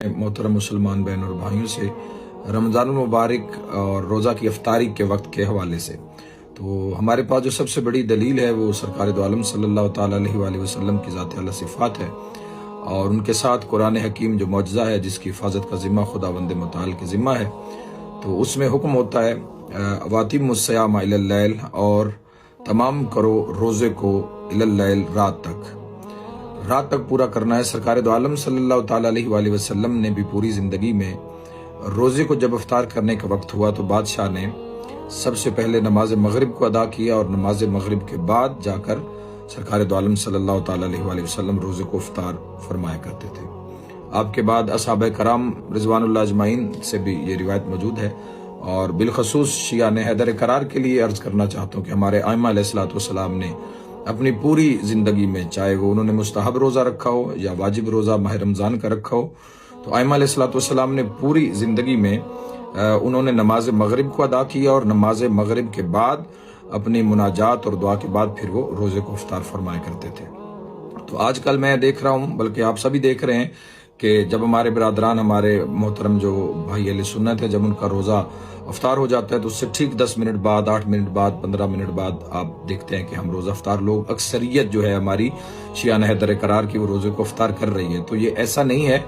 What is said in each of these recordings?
محترم مسلمان بہن اور بھائیوں سے رمضان المبارک اور روزہ کی افطاری کے وقت کے حوالے سے تو ہمارے پاس جو سب سے بڑی دلیل ہے وہ سرکار دو عالم صلی اللہ تعالیٰ علیہ وآلہ وسلم کی ذات اعلیٰ صفات ہے، اور ان کے ساتھ قرآن حکیم جو معجزہ ہے جس کی حفاظت کا ذمہ خداوند متعال کے ذمہ ہے۔ تو اس میں حکم ہوتا ہے واتم الصیام الی اللیل، اور تمام کرو روزے کو الی اللیل، رات تک پورا کرنا ہے۔ سرکار دو عالم صلی اللہ تعالیٰ علیہ وآلہ وسلم نے بھی پوری زندگی میں روزے کو جب افطار کرنے کا وقت ہوا تو بادشاہ نے سب سے پہلے نماز مغرب کو ادا کیا، اور نماز مغرب کے بعد جا کر سرکار دو عالم صلی اللہ تعالیٰ علیہ وآلہ وسلم روزے کو افطار فرمایا کرتے تھے۔ آپ کے بعد اصحابہ کرام رضوان اللہ اجمعین سے بھی یہ روایت موجود ہے، اور بالخصوص شیعہ نے حیدر قرار کے لیے عرض کرنا چاہتا ہوں کہ ہمارے ائمہ علیہ الصلوۃ والسلام نے اپنی پوری زندگی میں، چاہے وہ انہوں نے مستحب روزہ رکھا ہو یا واجب روزہ ماہ رمضان کا رکھا ہو، تو ائمہ علیہ الصلوۃ والسلام نے پوری زندگی میں انہوں نے نماز مغرب کو ادا کیا، اور نماز مغرب کے بعد اپنی مناجات اور دعا کے بعد پھر وہ روزے کو افطار فرمایا کرتے تھے۔ تو آج کل میں دیکھ رہا ہوں، بلکہ آپ سبھی دیکھ رہے ہیں کہ جب ہمارے برادران، ہمارے محترم جو بھائی اہل سنت ہیں، جب ان کا روزہ افطار ہو جاتا ہے تو اس سے ٹھیک 10 منٹ بعد، 8 منٹ بعد، 15 منٹ بعد آپ دیکھتے ہیں کہ ہم روزہ افطار، لوگ اکثریت جو ہے ہماری شیعہ نے حیدر قرار کی وہ روزے کو افطار کر رہی ہے۔ تو یہ ایسا نہیں ہے،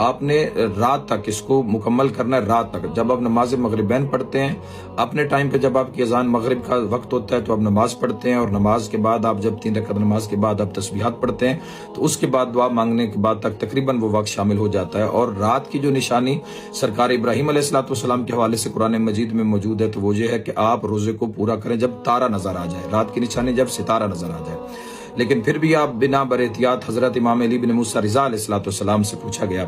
آپ نے رات تک اس کو مکمل کرنا ہے۔ رات تک جب آپ نماز مغربین پڑھتے ہیں، اپنے ٹائم پہ جب آپ کی اذان مغرب کا وقت ہوتا ہے تو آپ نماز پڑھتے ہیں، اور نماز کے بعد آپ جب 3 رکعت نماز کے بعد آپ تسبیحات پڑھتے ہیں تو اس کے بعد دعا مانگنے کے بعد تک تقریباً وہ وقت شامل ہو جاتا ہے۔ اور رات کی جو نشانی سرکار ابراہیم علیہ الصلوۃ والسلام کے حوالے سے قرآن مجید میں موجود ہے تو وہ یہ ہے کہ آپ روزے کو پورا کریں جب تارا نظر آ جائے۔ رات کی نشانی جب ستارہ نظر آ جائے۔ لیکن پھر بھی آپ بنا بر احتیاط، حضرت امام علی بن موسیٰ رضا علیہ الصلوۃ والسلام سے پوچھا گیا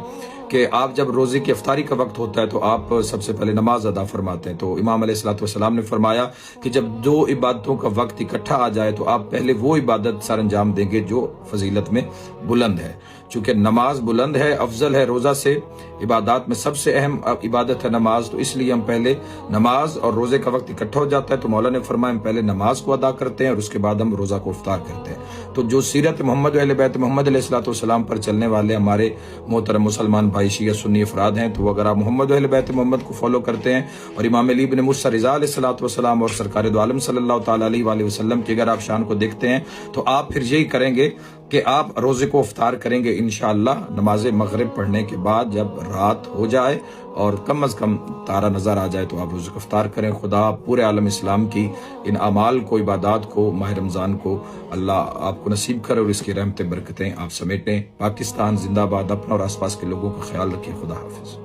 کہ آپ جب روزے کی افطاری کا وقت ہوتا ہے تو آپ سب سے پہلے نماز ادا فرماتے ہیں، تو امام علیہ الصلوۃ والسلام نے فرمایا کہ جب 2 عبادتوں کا وقت اکٹھا آ جائے تو آپ پہلے وہ عبادت سر انجام دیں گے جو فضیلت میں بلند ہے۔ چونکہ نماز بلند ہے، افضل ہے روزہ سے، عبادات میں سب سے اہم عبادت ہے نماز، تو اس لیے ہم پہلے نماز اور روزے کا وقت اکٹھا ہو جاتا ہے تو مولا نے فرمایا ہم پہلے نماز کو ادا کرتے ہیں اور اس کے بعد ہم روزہ کو افطار کرتے ہیں۔ تو جو سیرت محمد و اہل بیت محمد علیہ الصلوۃ والسلام پر چلنے والے ہمارے محترم مسلمان بھائی شیعہ سنی افراد ہیں، تو اگر آپ محمد و اہل بیت محمد کو فالو کرتے ہیں اور امام علی بن موسیٰ رضا علیہ الصلوۃ والسلام اور سرکار دو عالم صلی اللہ تعالیٰ علیہ وآلہ وسلم کی اگر آپ شان کو دیکھتے ہیں تو آپ پھر یہی کریں گے کہ آپ روزے کو افطار کریں گے انشاءاللہ نماز مغرب پڑھنے کے بعد جب رات ہو جائے اور کم از کم تارا نظر آ جائے تو آپ روزے کو افطار کریں۔ خدا پورے عالم اسلام کی ان اعمال کو، عبادات کو، ماہ رمضان کو اللہ آپ کو نصیب کرے اور اس کی رحمتیں برکتیں آپ سمیٹیں۔ پاکستان زندہ باد۔ اپنا اور آس پاس کے لوگوں کا خیال رکھیں۔ خدا حافظ۔